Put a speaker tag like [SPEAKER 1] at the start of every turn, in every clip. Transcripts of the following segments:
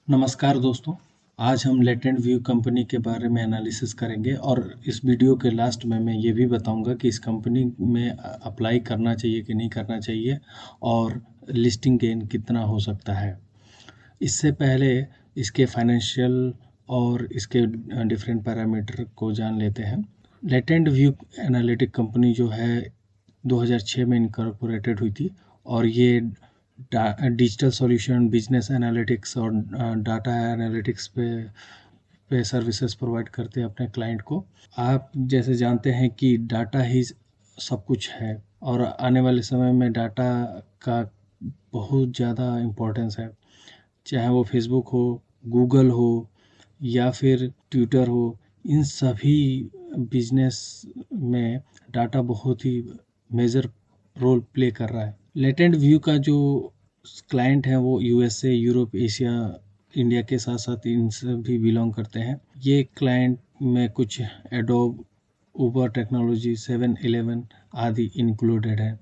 [SPEAKER 1] नमस्कार दोस्तों। आज हम लेटेंट व्यू कंपनी के बारे में एनालिसिस करेंगे और इस वीडियो के लास्ट में मैं ये भी बताऊंगा कि इस कंपनी में अप्लाई करना चाहिए कि नहीं करना चाहिए और लिस्टिंग गेन कितना हो सकता है। इससे पहले इसके फाइनेंशियल और इसके डिफरेंट पैरामीटर को जान लेते हैं। लेटेंट व्यू एनालिटिक कंपनी जो है 2006 में इनकॉर्पोरेटेड हुई थी और ये डिजिटल सॉल्यूशन, बिजनेस एनालिटिक्स और डाटा एनालिटिक्स पे सर्विसेज प्रोवाइड करते हैं अपने क्लाइंट को। आप जैसे जानते हैं कि डाटा ही सब कुछ है और आने वाले समय में डाटा का बहुत ज़्यादा इम्पोर्टेंस है। चाहे वो फेसबुक हो, गूगल हो या फिर ट्विटर हो, इन सभी बिजनेस में डाटा बहुत ही मेजर रोल प्ले कर रहा है। लेटेंट व्यू का जो क्लाइंट है वो यूएसए, यूरोप, एशिया, इंडिया के साथ साथ इनसे भी बिलोंग करते हैं। ये क्लाइंट में कुछ एडोब, उबर टेक्नोलॉजी, 7-Eleven आदि इंक्लूडेड है।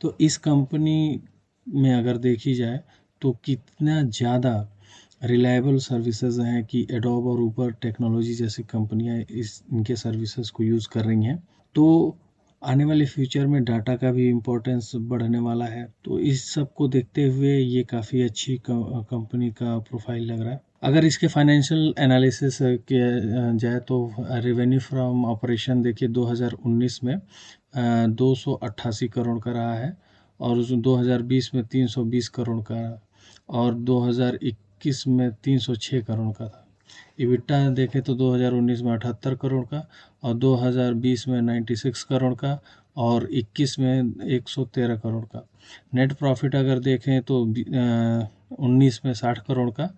[SPEAKER 1] तो इस कंपनी में अगर देखी जाए तो कितना ज़्यादा रिलायबल सर्विसेज हैं कि एडोब और ऊबर टेक्नोलॉजी जैसी कंपनियां इनके सर्विसेज को यूज़ कर रही हैं। तो आने वाले फ्यूचर में डाटा का भी इम्पोर्टेंस बढ़ने वाला है। तो इस सब को देखते हुए ये काफ़ी अच्छी कंपनी का प्रोफाइल लग रहा है। अगर इसके फाइनेंशियल एनालिसिस किया जाए तो रेवेन्यू फ्रॉम ऑपरेशन देखिए 2019 में 288 करोड़ का रहा है और 2020 में 320 करोड़ का और 2021 में 306 करोड़ का था। इबिटा देखें तो 2019 में 78 करोड़ का और 2020 में 96 करोड़ का और 21 में 113 करोड़ का। नेट प्रॉफिट अगर देखें तो 19 में 60 करोड़ का,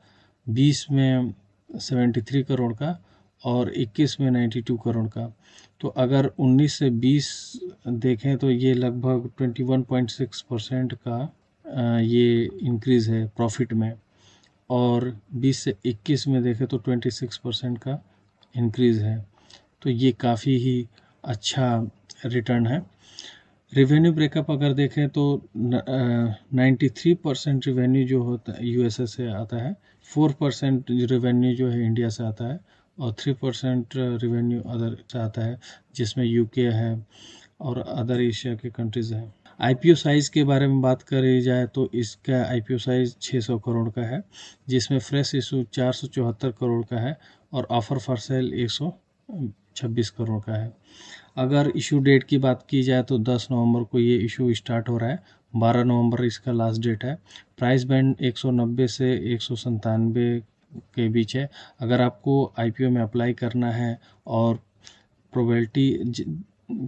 [SPEAKER 1] 20 में 73 करोड़ का और 21 में 92 करोड़ का। तो अगर 19 से 20 देखें तो ये लगभग 21.6% का ये इंक्रीज़ है प्रॉफिट में और 20 से 21 में देखें तो 26% का इंक्रीज़ है। तो ये काफ़ी ही अच्छा रिटर्न है। रेवेन्यू ब्रेकअप अगर देखें तो 93% रेवेन्यू जो होता है यूएसए से आता है, 4% रेवेन्यू जो है इंडिया से आता है और 3% रेवेन्यू अदर से आता है जिसमें यूके है और अदर एशिया के कंट्रीज़ हैं। आईपीओ साइज़ के बारे में बात करी जाए तो इसका आईपीओ साइज़ 600 करोड़ का है जिसमें फ्रेश इशू 474 करोड़ का है और ऑफर फॉर सेल 126 करोड़ का है। अगर इशू डेट की बात की जाए तो 10 नवंबर को ये इशू स्टार्ट हो रहा है, 12 नवंबर इसका लास्ट डेट है। प्राइस बैंड 190 से 197 के बीच है। अगर आपको आईपीओ में अप्लाई करना है और प्रोबेबिलिटी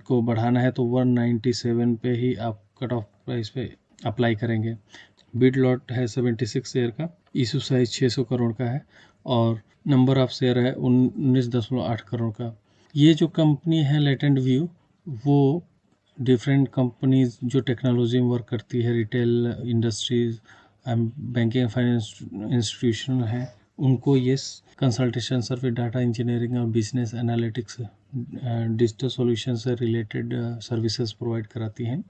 [SPEAKER 1] को बढ़ाना है तो 197 पे ही आप कट ऑफ प्राइस पे अप्लाई करेंगे। बिड लॉट है 76 शेयर का, इशू साइज 600 करोड़ का है और नंबर ऑफ शेयर है 19.8 करोड़ का। ये जो कंपनी है लेटेंट व्यू, वो डिफरेंट कंपनीज जो टेक्नोलॉजी में वर्क करती है, retail industries, banking, finance institution है, उनको ये कंसल्टेशन सर्विस, डाटा इंजीनियरिंग और बिजनेस एनालिटिक्स, डिजिटल सॉल्यूशन से रिलेटेड सर्विसेज प्रोवाइड कराती हैं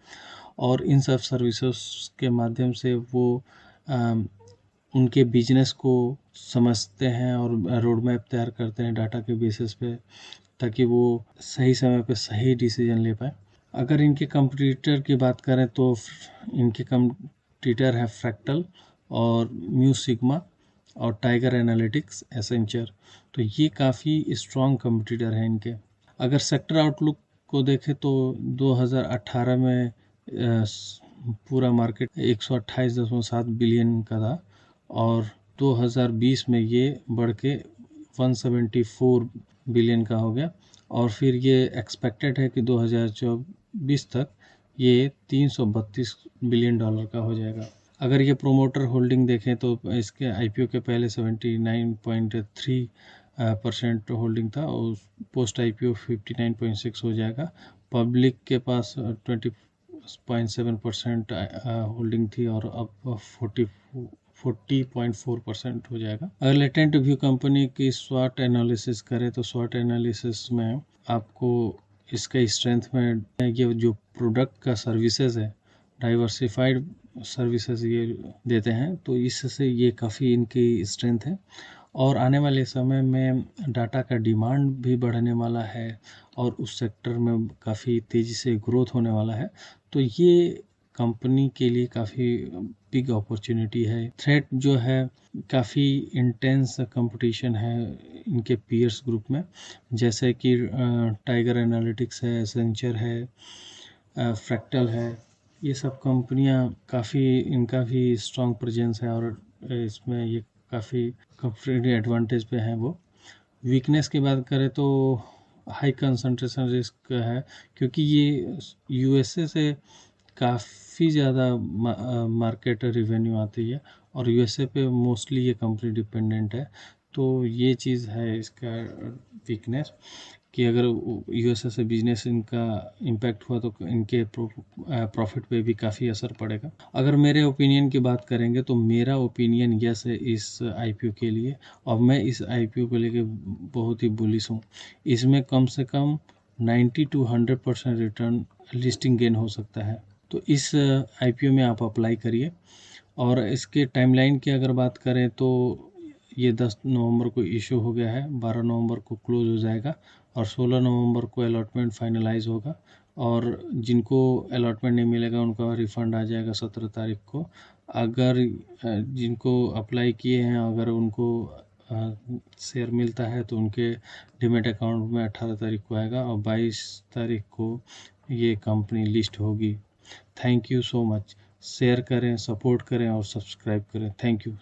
[SPEAKER 1] और इन सब सर्विसेज के माध्यम से वो उनके बिजनेस को समझते हैं और रोड मैप तैयार करते हैं डाटा के बेसिस पे ताकि वो सही समय पे सही डिसीजन ले पाए। अगर इनके कंपटीटर की बात करें तो इनके कंपटीटर है फ्रैक्टल और म्यू सिग्मा और टाइगर एनालिटिक्स, एसेंचर। तो ये काफ़ी स्ट्रॉन्ग कंपटीटर हैं इनके। अगर सेक्टर आउटलुक को देखें तो 2018 में पूरा मार्केट 128.7 बिलियन का था और 2020 में ये बढ़ के 174 बिलियन का हो गया और फिर ये एक्सपेक्टेड है कि 2024 तक ये 332 बिलियन डॉलर का हो जाएगा। अगर ये प्रोमोटर होल्डिंग देखें तो इसके आईपीओ के पहले 79.3% होल्डिंग था और पोस्ट आईपीओ 59.6 हो जाएगा। पब्लिक के पास 20.7% होल्डिंग थी और अब 40.4% हो जाएगा। अगर लेटेंट व्यू कंपनी की स्वॉट एनालिसिस करें तो स्वॉट एनालिसिस में आपको इसके स्ट्रेंथ में ये जो प्रोडक्ट का सर्विसेज है, डाइवर्सिफाइड सर्विसेज ये देते हैं, तो इससे ये काफ़ी इनकी स्ट्रेंथ है। और आने वाले समय में डाटा का डिमांड भी बढ़ने वाला है और उस सेक्टर में काफ़ी तेज़ी से ग्रोथ होने वाला है। तो ये कंपनी के लिए काफ़ी बिग अपॉर्चुनिटी है। थ्रेट जो है, काफ़ी इंटेंस कंपटीशन है इनके पीयर्स ग्रुप में, जैसे कि टाइगर एनालिटिक्स है, एसेंचर है, फ्रैक्टल है। ये सब कंपनियां काफ़ी, इनका भी स्ट्रॉन्ग प्रेजेंस है और इसमें ये काफ़ी कंपनी एडवांटेज पे हैं वो। वीकनेस की बात करें तो हाई कंसंट्रेशन रिस्क है, क्योंकि ये यूएसए से काफ़ी ज़्यादा मार्केट रिवेन्यू आती है और यूएसए पे मोस्टली ये कंपनी डिपेंडेंट है। तो ये चीज़ है इसका वीकनेस, कि अगर यूएसए से बिजनेस इनका इम्पैक्ट हुआ तो इनके प्रॉफिट पे भी काफ़ी असर पड़ेगा। अगर मेरे ओपिनियन की बात करेंगे तो मेरा ओपिनियन यस है इस आईपीओ के लिए, और मैं इस आईपीओ को लेके बहुत ही बुलिश हूँ। इसमें कम से कम 90 to 100% रिटर्न लिस्टिंग गेन हो सकता है। तो इस आईपीओ में आप अप्लाई करिए। और इसके टाइमलाइन की अगर बात करें तो ये 10 नवंबर को इशू हो गया है, 12 नवंबर को क्लोज हो जाएगा और 16 नवंबर को अलॉटमेंट फाइनलाइज होगा। और जिनको अलॉटमेंट नहीं मिलेगा उनका रिफ़ंड आ जाएगा 17 तारीख को। अगर जिनको अप्लाई किए हैं, अगर उनको शेयर मिलता है तो उनके डीमैट अकाउंट में 18 तारीख को आएगा और 22 तारीख को ये कंपनी लिस्ट होगी। Thank you so much. Share करें, सपोर्ट करें और सब्सक्राइब करें। Thank you.